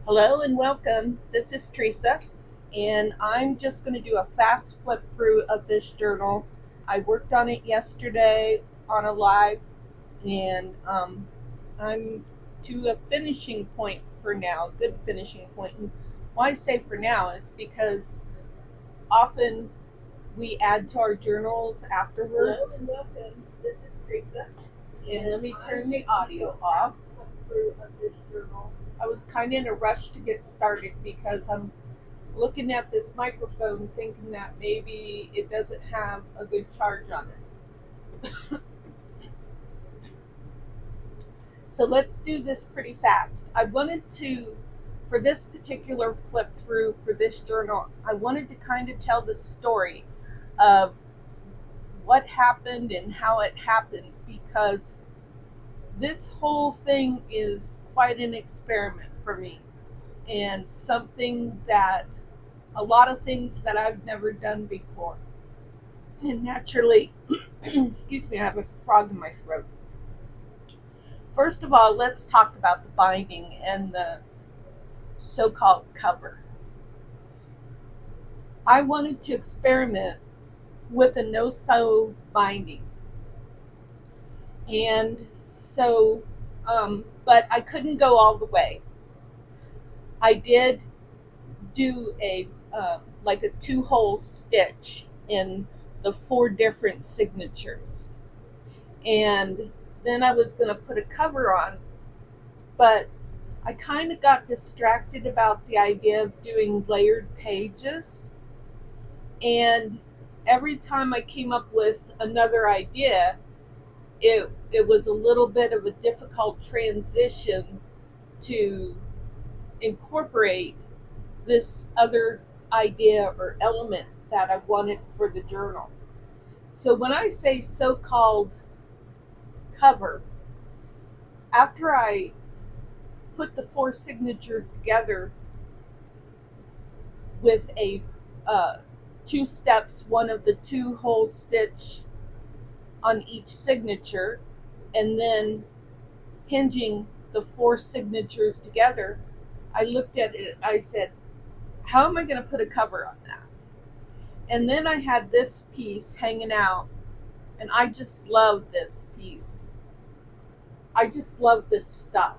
Hello and welcome. This is Theresa, and I'm just going to do a fast flip through of this journal. I worked on it yesterday on a live, and I'm to a finishing point for now, good finishing point. And why I say for now is because often we add to our journals afterwards. Hello and welcome. This is Theresa. And let me turn the audio off. I was kind of in a rush to get started because I'm looking at this microphone thinking that maybe it doesn't have a good charge on it. So let's do this pretty fast. I wanted to, for this particular flip through for this journal, I wanted to kind of tell the story of what happened and how it happened, because this whole thing is quite an experiment for me and something that a lot of things that I've never done before. And naturally, excuse me, I have a frog in my throat. First of all, let's talk about the binding and the so called cover. I wanted to experiment with a no sew binding. And so, but I couldn't go all the way. I did do a like a 2-hole stitch in the 4 different signatures, and then I was going to put a cover on, but I kind of got distracted about the idea of doing layered pages, and every time I came up with another idea, it was a little bit of a difficult transition to incorporate this other idea or element that I wanted for the journal. So when I say so-called cover, after I put the 4 signatures together with a 2 steps, one of the 2-hole stitch on each signature, and then hinging the 4 signatures together, I looked at it, I said, how am I going to put a cover on that? And then I had this piece hanging out, and I just love this piece. I just love this stuff.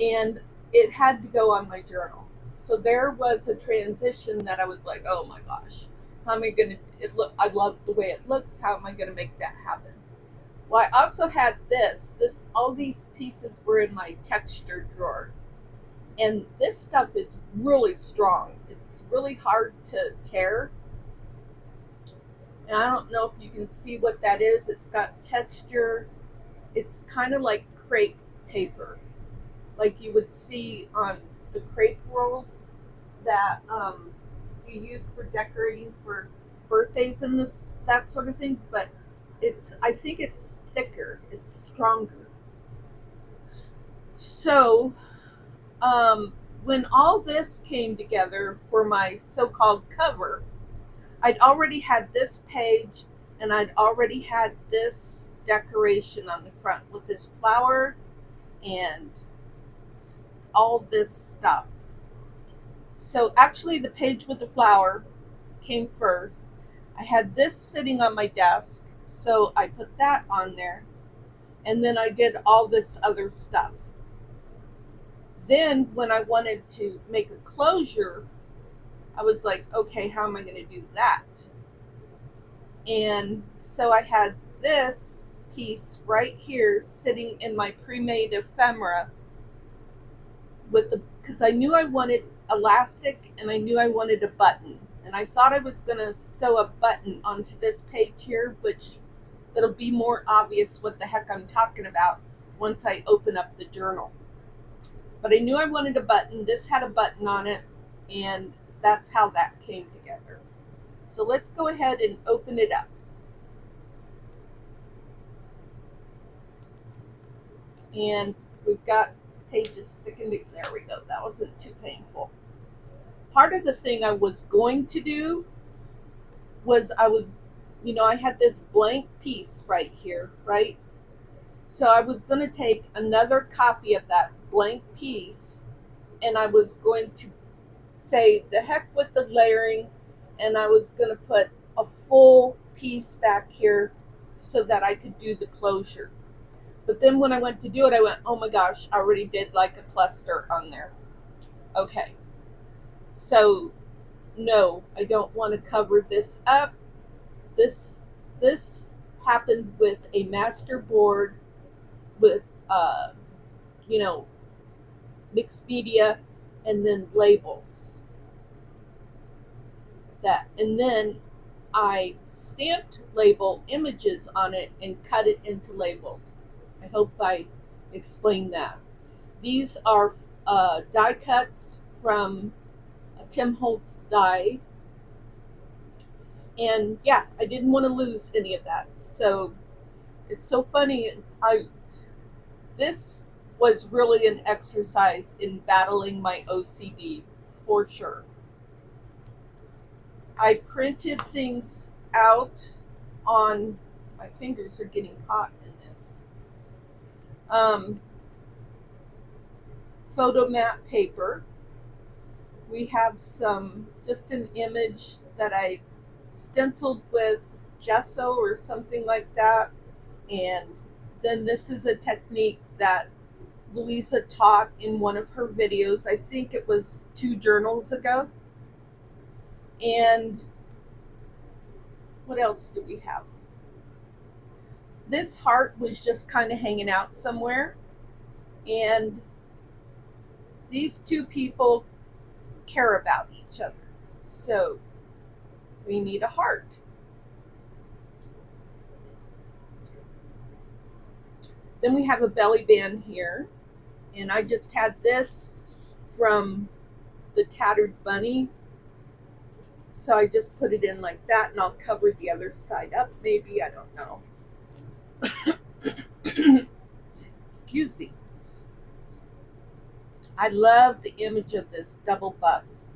And it had to go on my journal. So there was a transition that I was like, oh my gosh, how am I going to, I love the way it looks. How am I going to make that happen? Well, I also had all these pieces were in my texture drawer. And this stuff is really strong. It's really hard to tear. And I don't know if you can see what that is. It's got texture. It's kind of like crepe paper, like you would see on the crepe rolls that you use for decorating for birthdays and that sort of thing. But I think it's thicker. It's stronger. So when all this came together for my so-called cover, I'd already had this page and I'd already had this decoration on the front with this flower and all this stuff. So actually the page with the flower came first. I had this sitting on my desk, so I put that on there, and then I did all this other stuff. Then when I wanted to make a closure, I was like, okay, how am I going to do that? And so I had this piece right here sitting in my pre-made ephemera because I knew I wanted elastic and I knew I wanted a button. And I thought I was going to sew a button onto this page here, which it'll be more obvious what the heck I'm talking about once I open up the journal. But I knew I wanted a button. This had a button on it, and that's how that came together. So let's go ahead and open it up. And we've got pages sticking together. There we go. That wasn't too painful. Part of the thing I was going to do was I had this blank piece right here, right? So I was going to take another copy of that blank piece and I was going to say the heck with the layering, and I was going to put a full piece back here so that I could do the closure. But then when I went to do it, I went, oh my gosh, I already did like a cluster on there. Okay, so no, I don't want to cover this up. This happened with a master board with you know, mixed media and then labels. That, and then I stamped label images on it and cut it into labels. I hope I explained that. These are die cuts from Tim Holtz die. And yeah, I didn't want to lose any of that. So it's so funny. This was really an exercise in battling my OCD, for sure. I printed things out on, my fingers are getting caught in this, photo mat paper. We have just an image that I stenciled with gesso or something like that. And then this is a technique that Louisa taught in one of her videos. I think it was 2 journals ago. And what else do we have? This heart was just kind of hanging out somewhere. And these 2 people care about each other. So we need a heart. Then we have a belly band here. And I just had this from the Tattered Bunny. So I just put it in like that, and I'll cover the other side up, maybe, I don't know. Excuse me. I love the image of this double bus.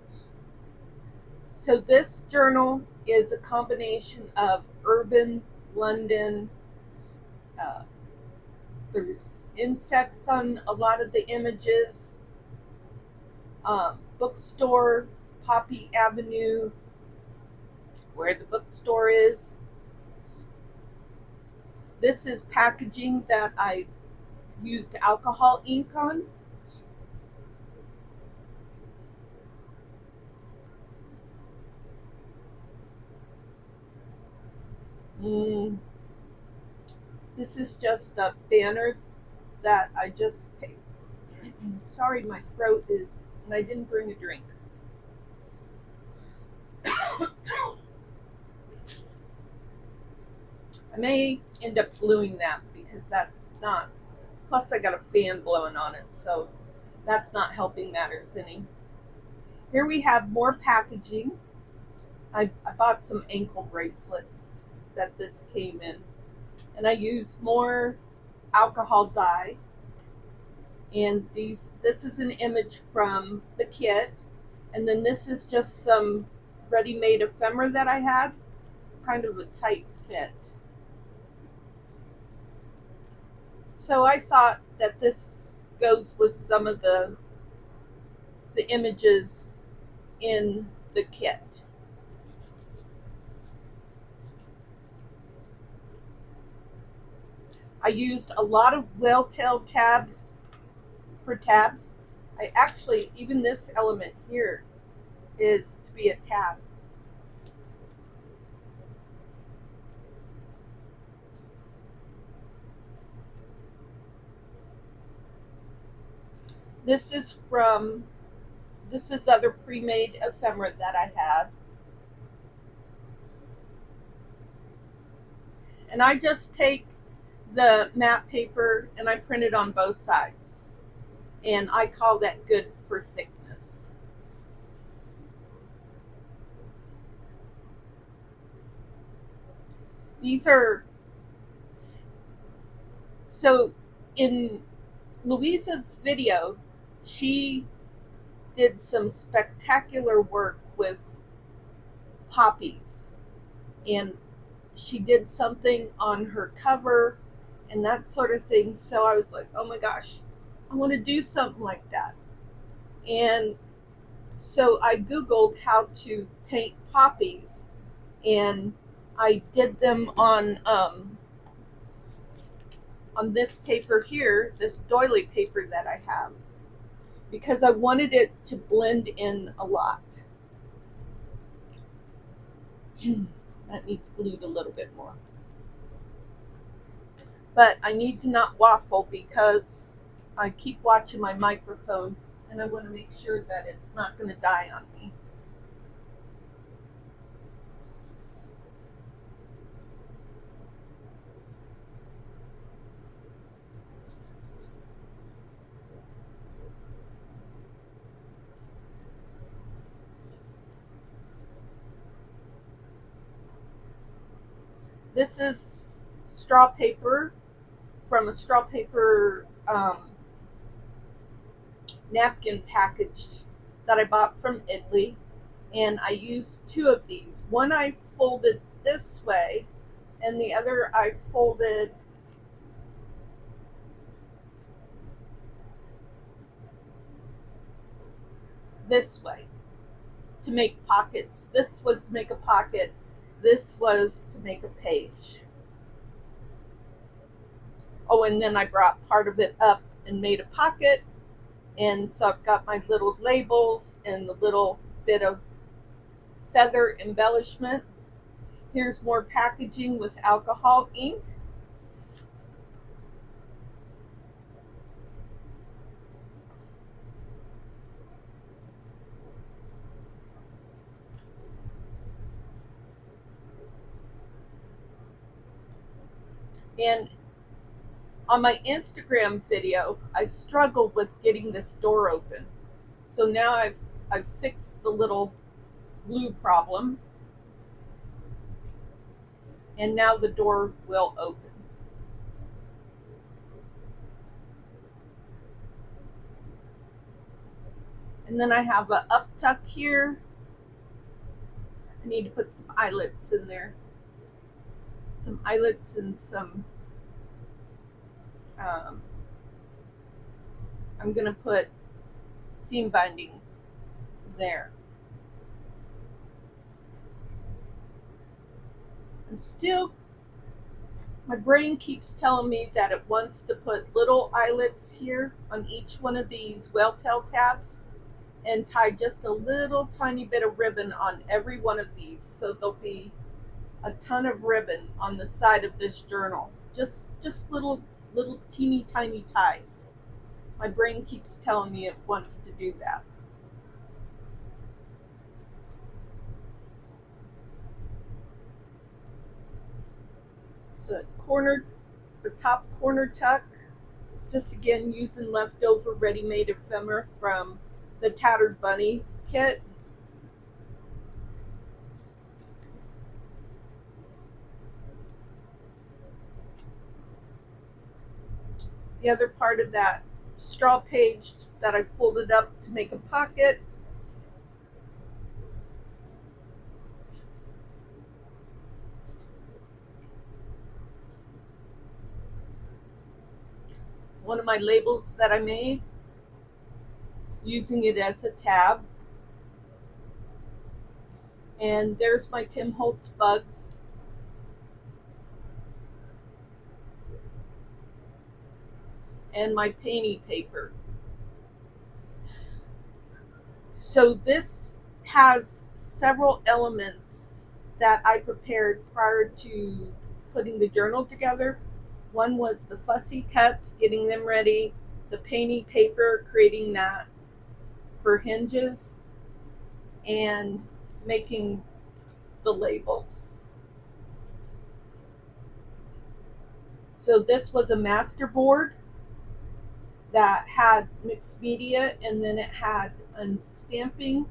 So this journal is a combination of urban, London, there's insects on a lot of the images, bookstore, Poppy Avenue, where the bookstore is. This is packaging that I used alcohol ink on. This is just a banner that I just paid. Sorry, my throat is, and I didn't bring a drink. I may end up gluing that because that's not, plus I got a fan blowing on it, so that's not helping matters any. Here we have more packaging. I bought some ankle bracelets that this came in, and I used more alcohol dye. And this is an image from the kit, and then this is just some ready-made ephemera that I had. It's kind of a tight fit. So I thought that this goes with some of the images in the kit. I used a lot of well-tailed tabs for tabs. I actually, even this element here is to be a tab. This is other pre-made ephemera that I had. And I just take the matte paper and I print it on both sides. And I call that good for thickness. These are, so in Louisa's video, she did some spectacular work with poppies, and she did something on her cover and that sort of thing. So I was like, oh my gosh, I want to do something like that. And so I Googled how to paint poppies, and I did them on this paper here, this doily paper that I have, because I wanted it to blend in a lot. That needs glued a little bit more. But I need to not waffle because I keep watching my microphone and I want to make sure that it's not going to die on me. This is straw paper from a straw paper napkin package that I bought from Italy, and I used 2 of these. One I folded this way, and the other I folded this way to make pockets. This was to make a pocket, this was to make a page. Oh, and then I brought part of it up and made a pocket, and so I've got my little labels and the little bit of feather embellishment. Here's more packaging with alcohol ink. And on my Instagram video, I struggled with getting this door open. So now I've fixed the little glue problem, and now the door will open. And then I have a up tuck here. I need to put some eyelets in there. Some eyelets and some, I'm going to put seam binding there. And still, my brain keeps telling me that it wants to put little eyelets here on each one of these whale tail tabs and tie just a little tiny bit of ribbon on every one of these. So there'll be a ton of ribbon on the side of this journal. Just little teeny tiny ties. My brain keeps telling me it wants to do that. So the top corner tuck, just again using leftover ready-made ephemera from the Tattered Bunny kit. The other part of that straw page that I folded up to make a pocket. One of my labels that I made, using it as a tab. And there's my Tim Holtz bugs. And my painty paper. So this has several elements that I prepared prior to putting the journal together. One was the fussy cuts, getting them ready, the painty paper, creating that for hinges, and making the labels. So this was a master board that had mixed media, and then it had stamping,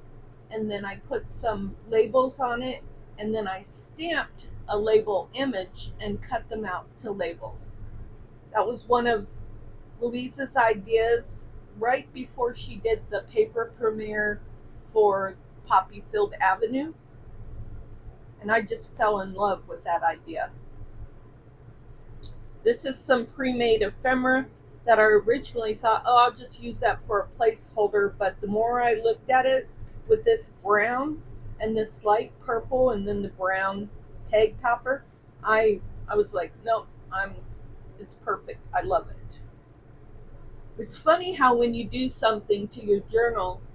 and then I put some labels on it, and then I stamped a label image and cut them out to labels. That was one of Louisa's ideas right before she did the paper premiere for Poppyfield Avenue, and I just fell in love with that idea. This is some pre-made ephemera that I originally thought, oh, I'll just use that for a placeholder. But the more I looked at it with this brown and this light purple and then the brown tag topper, I was like, no, it's perfect. I love it. It's funny how when you do something to your journals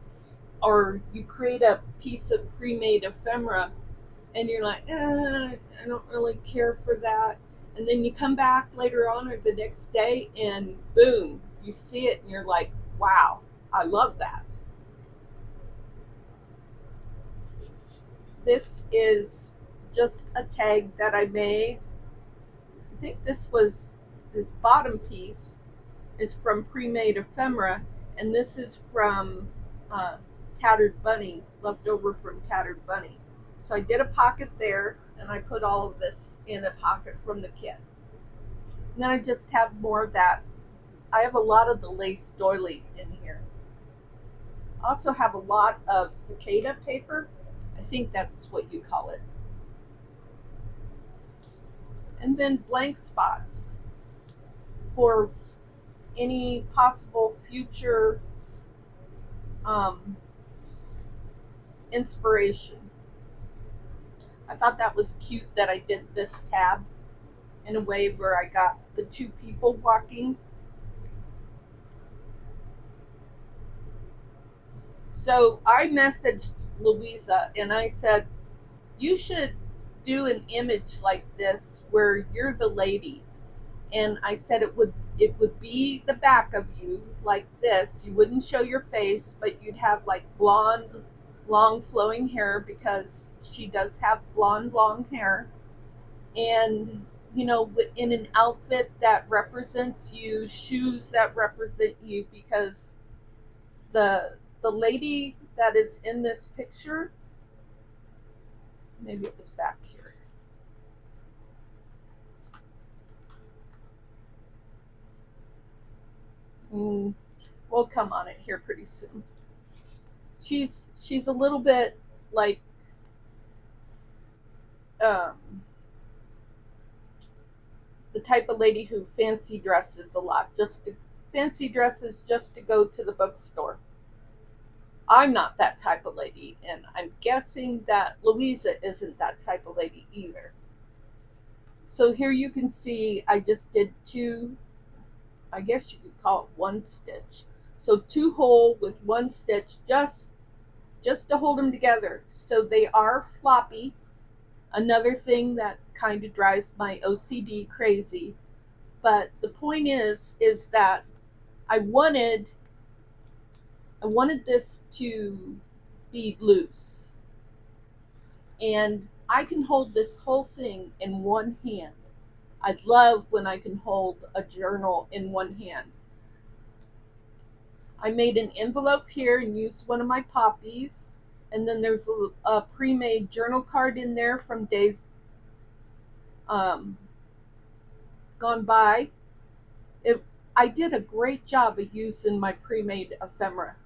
or you create a piece of pre-made ephemera and you're like, I don't really care for that. And then you come back later on or the next day and boom, you see it and you're like, wow, I love that. This is just a tag that I made. I think this bottom piece is from pre-made ephemera, and this is from uh, Tattered Bunny, left over from Tattered Bunny. So I did a pocket there, and I put all of this in a pocket from the kit. And then I just have more of that. I have a lot of the lace doily in here. I also have a lot of cicada paper. I think that's what you call it. And then blank spots for any possible future inspiration. I thought that was cute that I did this tab in a way where I got the two people walking. So I messaged Louisa and I said, you should do an image like this where you're the lady. And I said it would be the back of you like this. You wouldn't show your face, but you'd have like blonde, long flowing hair because she does have blonde, long hair. And, you know, in an outfit that represents you, shoes that represent you, because the lady that is in this picture, maybe it was back here. We'll come on it here pretty soon. She's a little bit like the type of lady who fancy dresses a lot, fancy dresses just to go to the bookstore. I'm not that type of lady, and I'm guessing that Louisa isn't that type of lady either. So here you can see I just did two, I guess you could call it one stitch. So two hole with one stitch just to hold them together. So they are floppy. Another thing that kind of drives my OCD crazy. But the point is that I wanted this to be loose. And I can hold this whole thing in one hand. I love when I can hold a journal in one hand. I made an envelope here and used one of my poppies. And then there's a pre-made journal card in there from days gone by. I did a great job of using my pre-made ephemera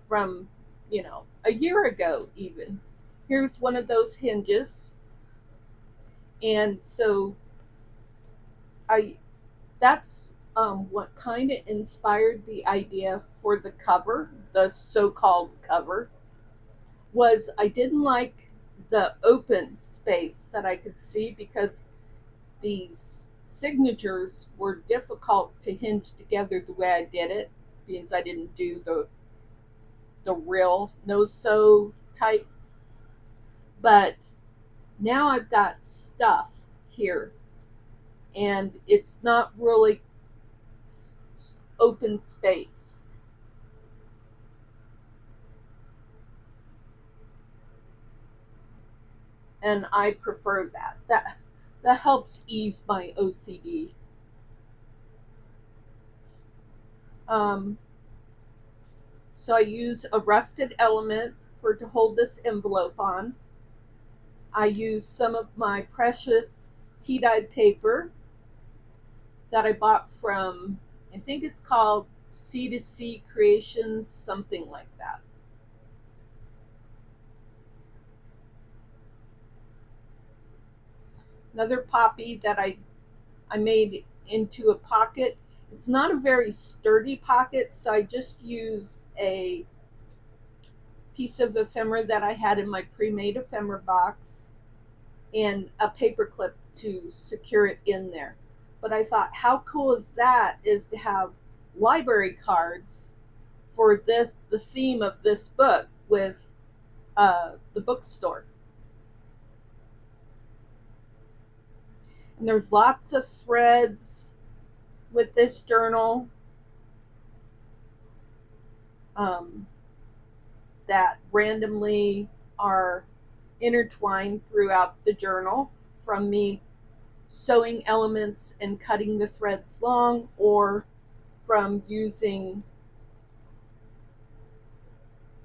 from, a year ago even. Here's one of those hinges. And so that's what kind of inspired the idea for the cover, the so-called cover, was I didn't like the open space that I could see because these signatures were difficult to hinge together the way I did it, because I didn't do the real no-sew type. But now I've got stuff here, and it's not really open space. And I prefer that. That helps ease my OCD. So I use a rusted element to hold this envelope on. I use some of my precious tea-dyed paper that I bought from, I think it's called C2C Creations, something like that. Another poppy that I made into a pocket It's not a very sturdy pocket, so I just use a piece of ephemera that I had in my pre-made ephemera box and a paper clip to secure it in there. But I thought, how cool is that, is to have library cards for this, the theme of this book, with the bookstore. And there's lots of threads with this journal that randomly are intertwined throughout the journal, from me sewing elements and cutting the threads long, or from using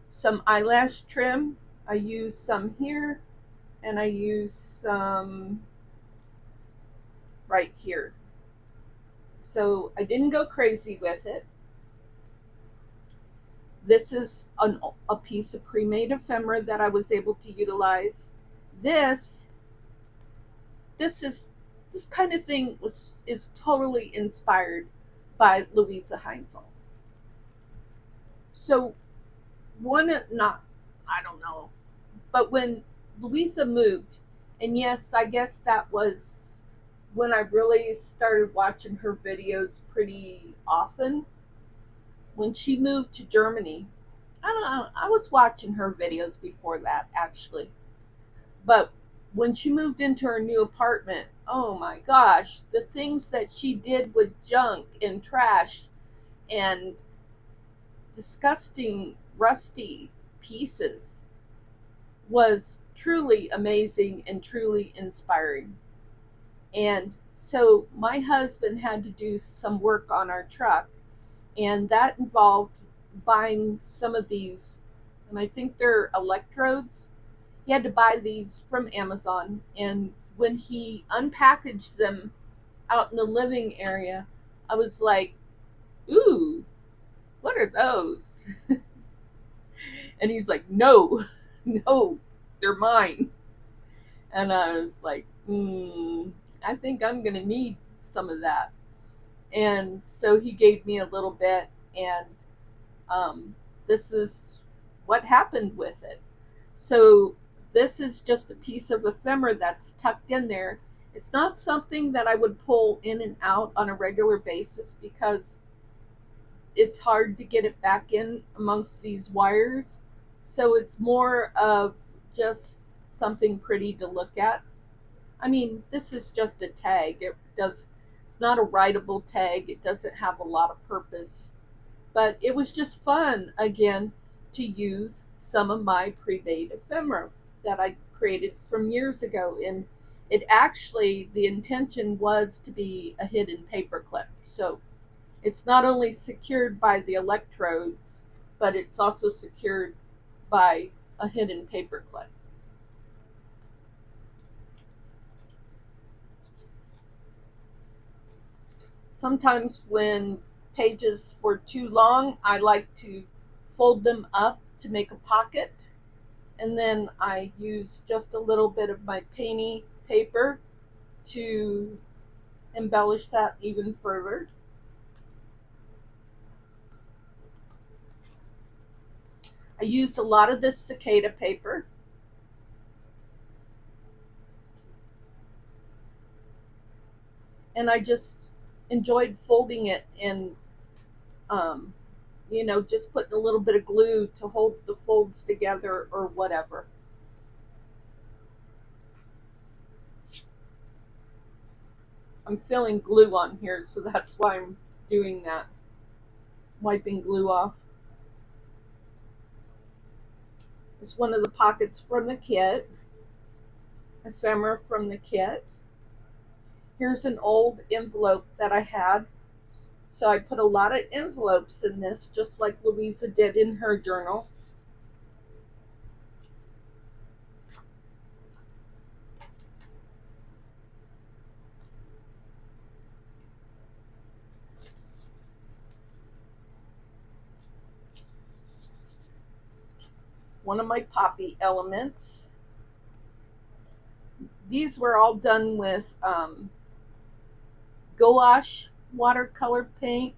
some eyelash trim. I use some here, and I use some right here. So I didn't go crazy with it. This is a piece of pre-made ephemera that I was able to utilize. This kind of thing is totally inspired by Louisa Heinzel. So I don't know, but when Louisa moved, and yes, I guess that was when I really started watching her videos pretty often. When she moved to Germany, I don't know, I was watching her videos before that, actually. But when she moved into her new apartment, oh my gosh, the things that she did with junk and trash and disgusting, rusty pieces was truly amazing and truly inspiring. And so my husband had to do some work on our truck, and that involved buying some of these, and I think they're electrodes. He had to buy these from Amazon, and when he unpackaged them out in the living area, I was like, ooh, what are those? And he's like, no, no, they're mine. And I was like, I think I'm going to need some of that. And so he gave me a little bit, and this is what happened with it. So this is just a piece of ephemera that's tucked in there. It's not something that I would pull in and out on a regular basis, because it's hard to get it back in amongst these wires. So it's more of just something pretty to look at. I mean, this is just a tag. It's not a writable tag. It doesn't have a lot of purpose. But it was just fun, again, to use some of my pre-made ephemera that I created from years ago. And it actually, the intention was to be a hidden paperclip. So it's not only secured by the electrodes, but it's also secured by a hidden paperclip. Sometimes when pages were too long, I like to fold them up to make a pocket, and then I use just a little bit of my painty paper to embellish that even further. I used a lot of this cicada paper. And I just enjoyed folding it and, just putting a little bit of glue to hold the folds together or whatever. I'm feeling glue on here, so that's why I'm doing that. Wiping glue off. It's one of the pockets from the kit. Ephemera from the kit. Here's an old envelope that I had. So I put a lot of envelopes in this, just like Louisa did in her journal. One of my poppy elements. These were all done with gouache watercolor paint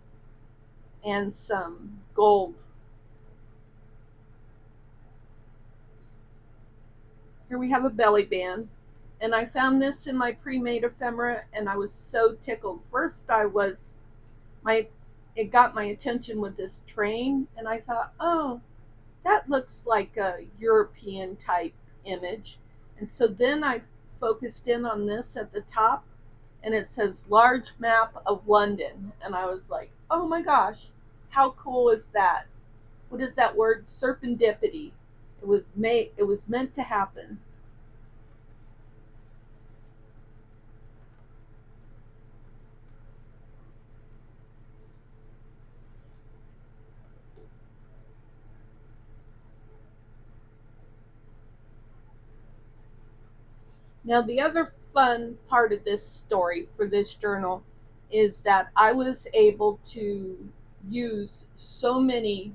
and some gold. Here we have a belly band. And I found this in my pre-made ephemera, and I was so tickled. First, it got my attention with this train, and I thought, oh, that looks like a European type image. And so then I focused in on this at the top, and it says large map of London. And I was like, oh my gosh, how cool is that? What is that word? Serendipity. It was meant to happen. Now, the other fun part of this story for this journal is that I was able to use so many.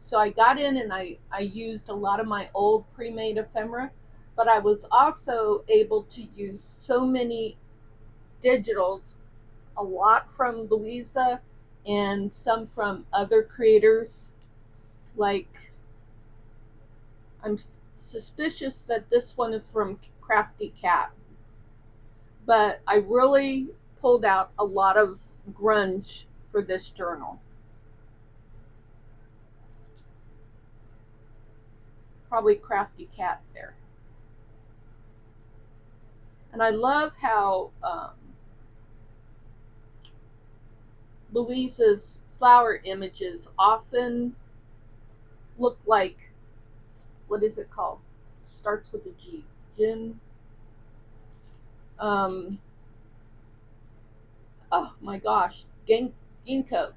So I got in and I used a lot of my old pre-made ephemera, but I was also able to use so many digitals, a lot from Louisa and some from other creators. Like, I'm suspicious that this one is from Crafty Cat, but I really pulled out a lot of grunge for this journal. Probably Crafty Cat there. And I love how Louisa's flower images often look like, what is it called? Starts with a G. Gin. Oh my gosh, ginkgo.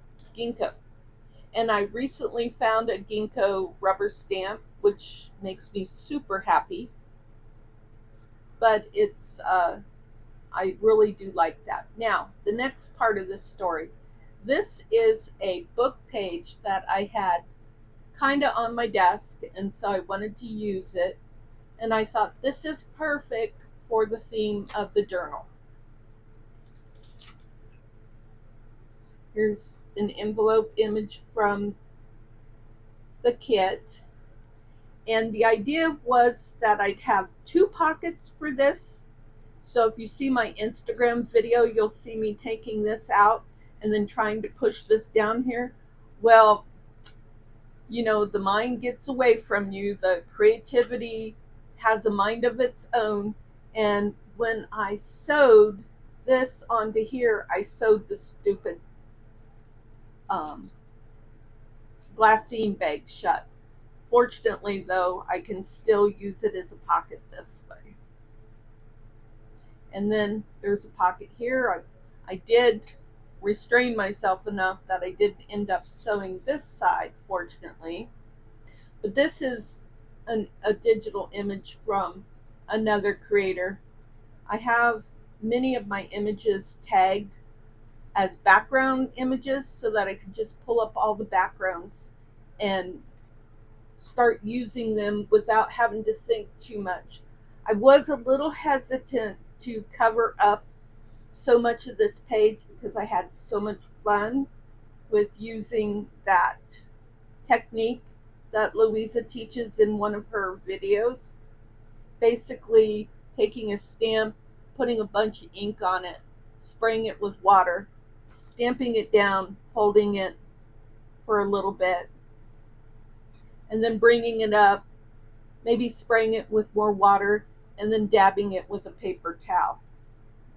And I recently found a ginkgo rubber stamp, which makes me super happy. But it's, I really do like that. Now, the next part of this story. This is a book page that I had kind of on my desk, and so I wanted to use it. And I thought this is perfect for the theme of the journal. Here's an envelope image from the kit. And the idea was that I'd have 2 pockets for this. So if you see my Instagram video, you'll see me taking this out and then trying to push this down here. Well, you know, the mind gets away from you. The creativity has a mind of its own. And when I sewed this onto here, I sewed the stupid glassine bag shut. Fortunately, though, I can still use it as a pocket this way. And then there's a pocket here. I did restrain myself enough that I didn't end up sewing this side, fortunately. But this is a digital image from another creator. I have many of my images tagged as background images so that I can just pull up all the backgrounds and start using them without having to think too much. I was a little hesitant to cover up so much of this page because I had so much fun with using that technique that Louisa teaches in one of her videos. Basically taking a stamp, putting a bunch of ink on it, spraying it with water, stamping it down, holding it for a little bit, and then bringing it up, maybe spraying it with more water, and then dabbing it with a paper towel.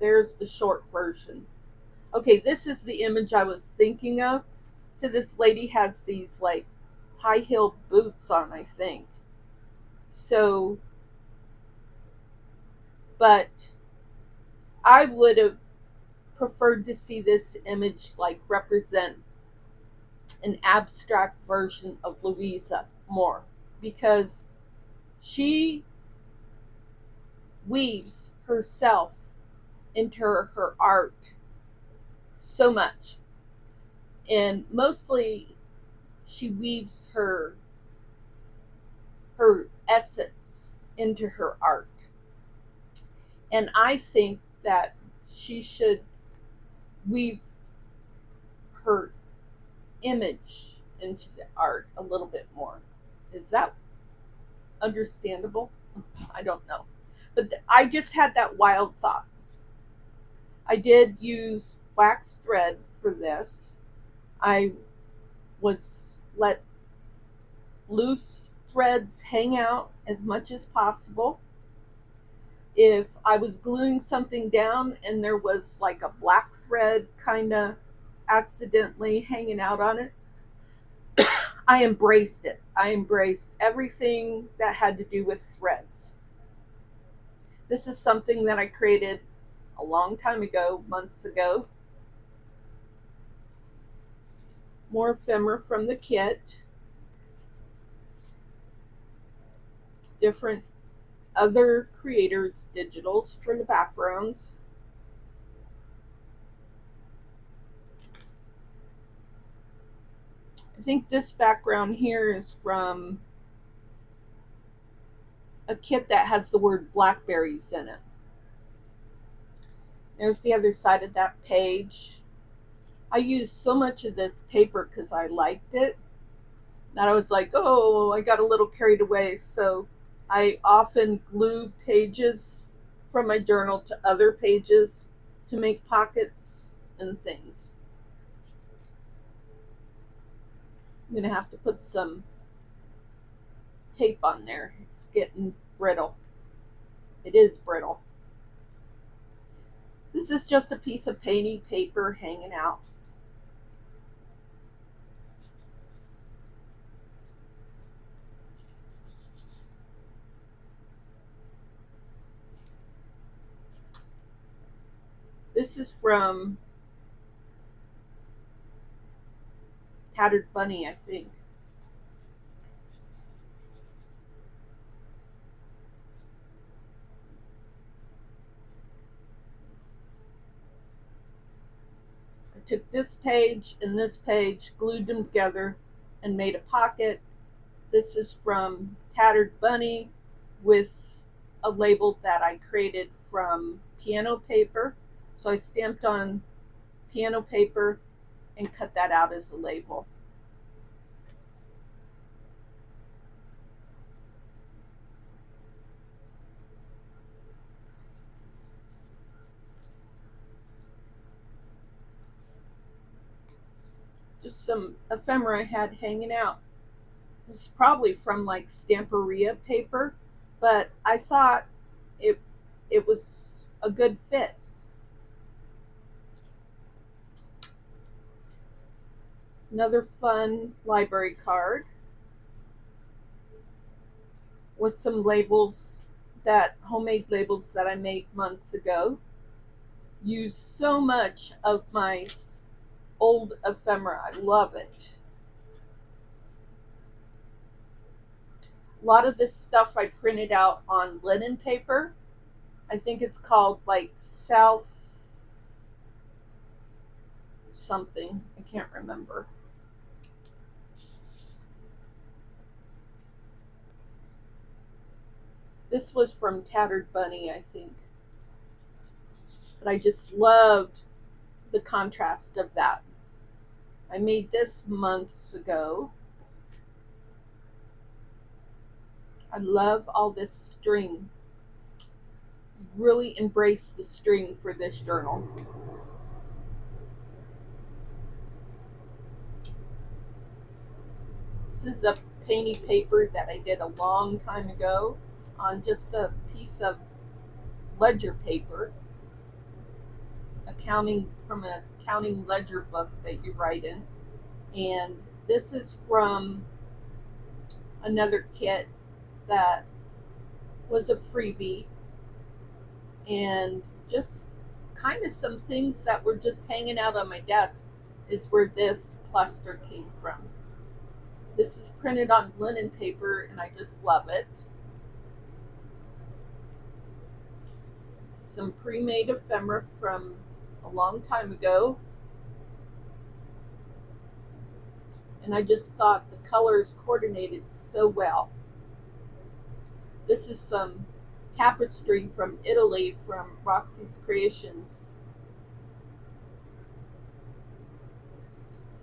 There's the short version. Okay, this is the image I was thinking of. So this lady has these like high-heeled boots on, I think. So, but I would have preferred to see this image like represent an abstract version of Louisa more, because she weaves herself into her art so much, and mostly she weaves her essence into her art. And I think that she should weave her image into the art a little bit more. Is that understandable? I don't know. But I just had that wild thought. I did use wax thread for this. I was let loose threads hang out as much as possible. If I was gluing something down and there was like a black thread kind of accidentally hanging out on it, I embraced it. I embraced everything that had to do with threads. This is something that I created a long time ago, months ago. More ephemera from the kit. Different other creators' digitals for the backgrounds. I think this background here is from a kit that has the word blackberries in it. There's the other side of that page. I used so much of this paper because I liked it that I was like, oh, I got a little carried away. So I often glue pages from my journal to other pages to make pockets and things. I'm going to have to put some tape on there. It's getting brittle. It is brittle. This is just a piece of painting paper hanging out. This is from Tattered Bunny, I think. I took this page and this page, glued them together, and made a pocket. This is from Tattered Bunny with a label that I created from piano paper. So I stamped on piano paper and cut that out as a label. Just some ephemera I had hanging out. This is probably from like Stamperia paper, but I thought it was a good fit. Another fun library card with some labels, homemade labels that I made months ago. Used so much of my old ephemera. I love it. A lot of this stuff I printed out on linen paper. I think it's called like South something. I can't remember. This was from Tattered Bunny, I think. But I just loved the contrast of that. I made this months ago. I love all this string. Really embrace the string for this journal. This is a painting paper that I did a long time ago on just a piece of ledger paper, from an accounting ledger book that you write in. And this is from another kit that was a freebie, and just kind of some things that were just hanging out on my desk is where this cluster came from. This is printed on linen paper and I just love it. Some pre-made ephemera from a long time ago, and I just thought the colors coordinated so well. This is some tapestry from Italy from Roxy's Creations.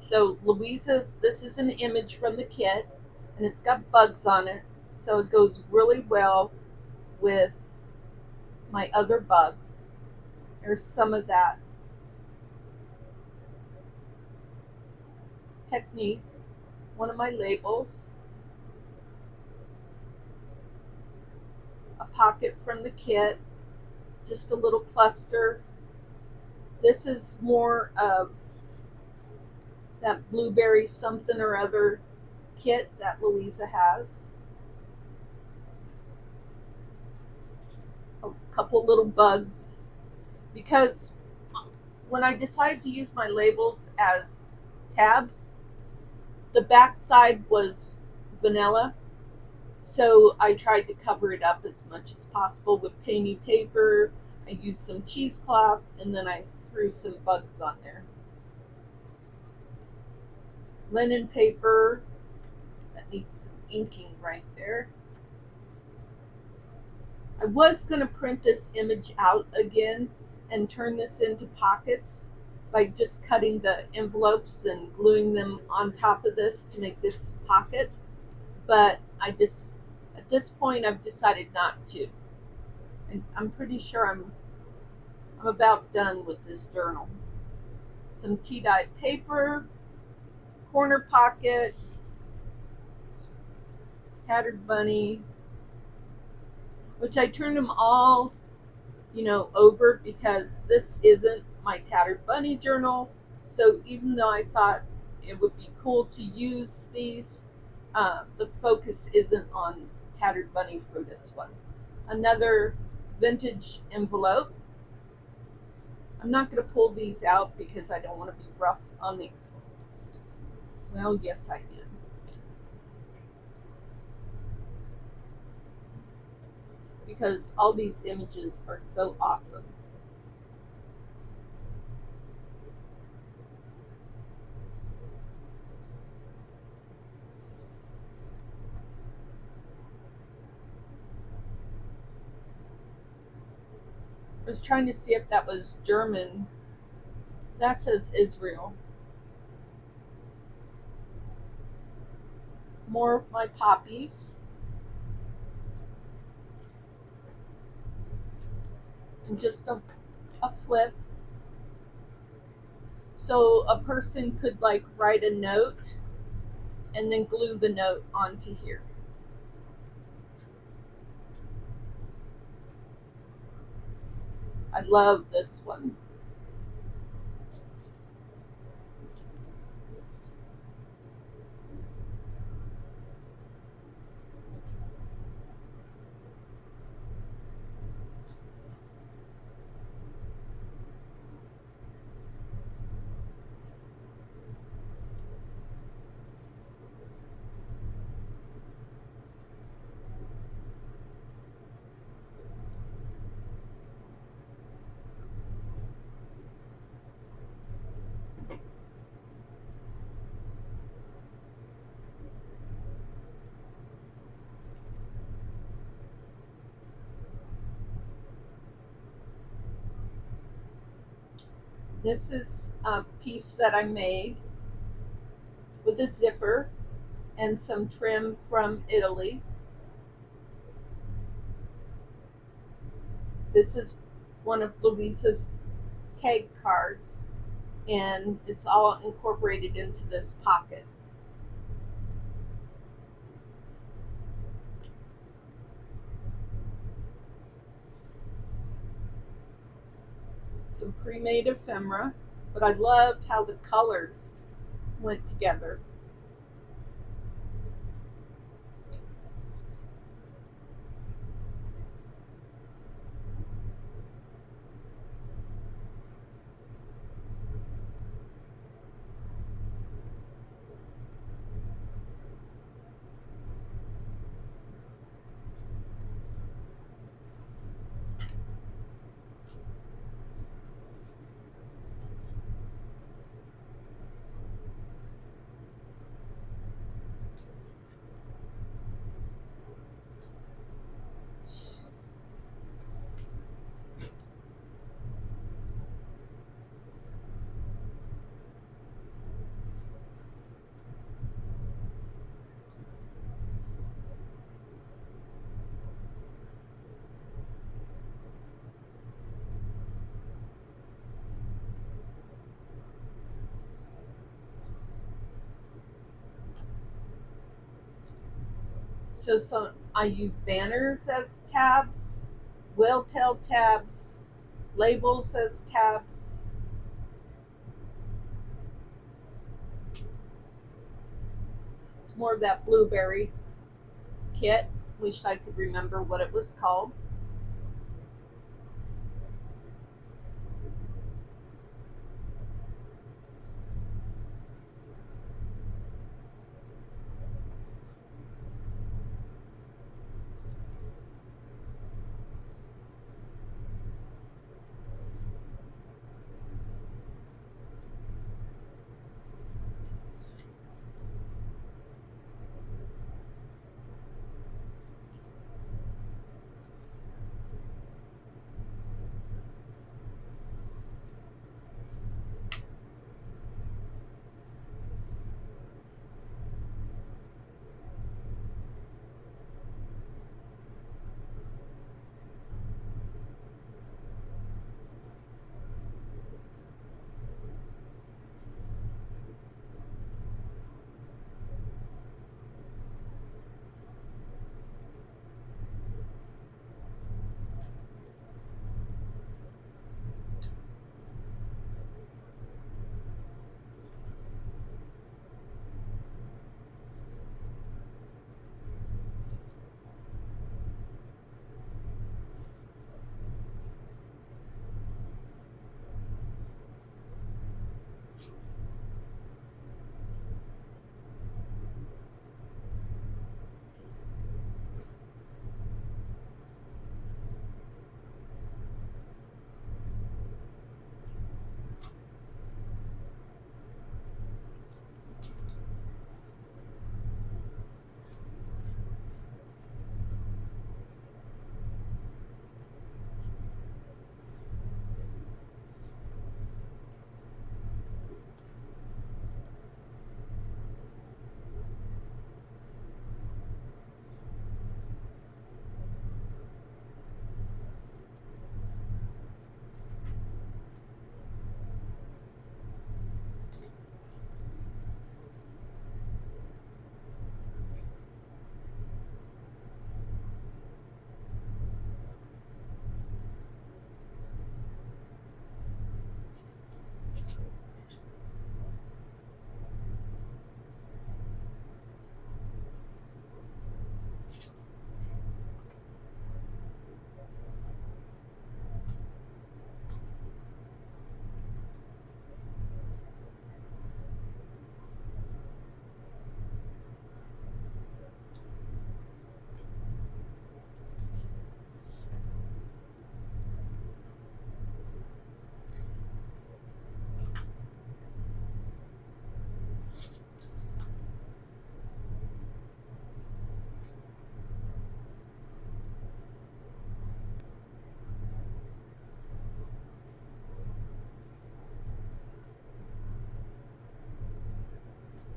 So Louisa's, this is an image from the kit, and it's got bugs on it, so it goes really well with my other bugs. There's some of that technique. One of my labels, a pocket from the kit, just a little cluster. This is more of that blueberry something or other kit that Louisa has. A couple little bugs, because when I decided to use my labels as tabs, the back side was vanilla, so I tried to cover it up as much as possible with painty paper. I used some cheesecloth, and then I threw some bugs on there. Linen paper that needs some inking right there. I was going to print this image out again and turn this into pockets by just cutting the envelopes and gluing them on top of this to make this pocket, but at this point I've decided not to. I'm pretty sure I'm about done with this journal. Some tea-dyed paper, corner pocket, tattered bunny, which I turned them all, over, because this isn't my tattered bunny journal. So even though I thought it would be cool to use these, the focus isn't on tattered bunny for this one. Another vintage envelope. I'm not going to pull these out because I don't want to be rough on the, well, yes I am. Because all these images are so awesome. I was trying to see if that was German. That says Israel. More of my poppies. And just a flip. So a person could like write a note and then glue the note onto here. I love this one. This is a piece that I made with a zipper and some trim from Italy. This is one of Louisa's keg cards, and it's all incorporated into this pocket. Some pre-made ephemera, but I loved how the colors went together. So I use banners as tabs, whale tail tabs, labels as tabs. It's more of that blueberry kit. Wish I could remember what it was called.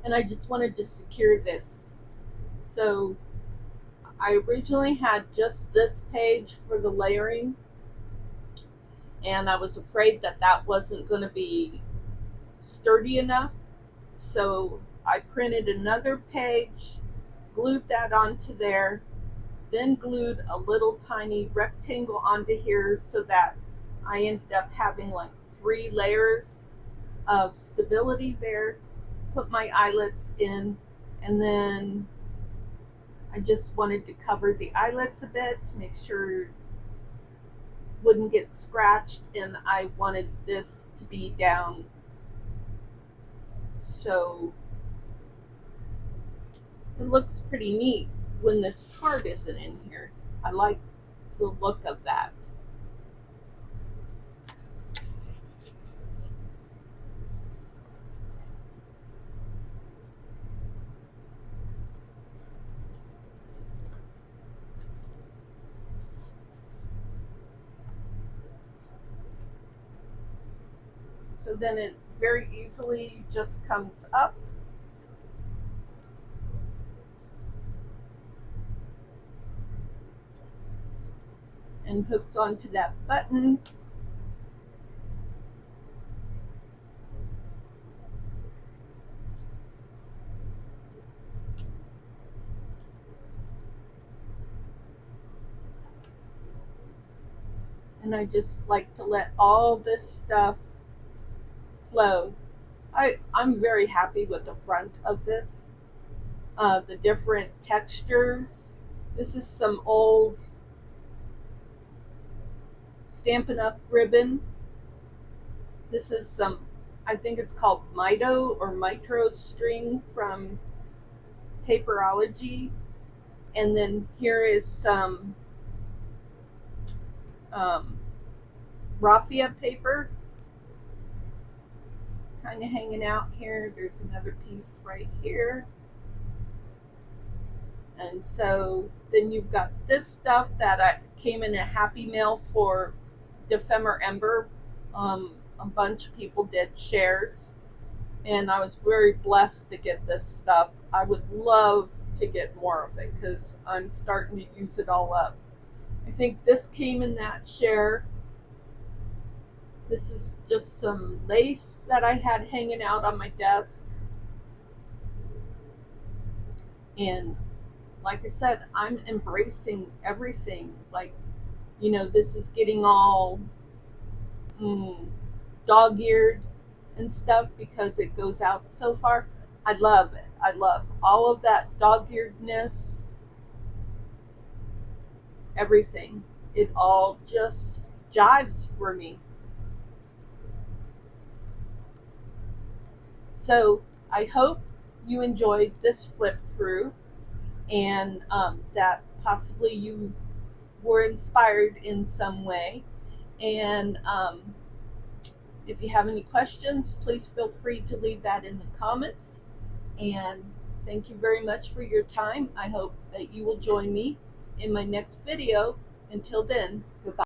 And I just wanted to secure this. So I originally had just this page for the layering, and I was afraid that that wasn't going to be sturdy enough. So I printed another page, glued that onto there, then glued a little tiny rectangle onto here so that I ended up having like 3 layers of stability there. Put my eyelets in, and then I just wanted to cover the eyelets a bit to make sure it wouldn't get scratched, and I wanted this to be down so it looks pretty neat when this card isn't in here. I like the look of that. So then it very easily just comes up. And hooks onto that button. and I just like to let all this stuff flow. I'm very happy with the front of this. The different textures. This is some old Stampin' Up! Ribbon. This is some, I think it's called Mito or Mitro string from Taperology. And then here is some raffia paper kind of hanging out here. There's another piece right here. And so then you've got this stuff that came in a Happy Mail for Defemer Ember. A bunch of people did shares, and I was very blessed to get this stuff. I would love to get more of it because I'm starting to use it all up. I think this came in that share. This is just some lace that I had hanging out on my desk. And like I said, I'm embracing everything. Like, you know, this is getting all dog-eared and stuff because it goes out so far. I love it. I love all of that dog-earedness, everything. It all just jives for me. So I hope you enjoyed this flip through, and that possibly you were inspired in some way. And if you have any questions, please feel free to leave that in the comments. And thank you very much for your time. I hope that you will join me in my next video. Until then, goodbye.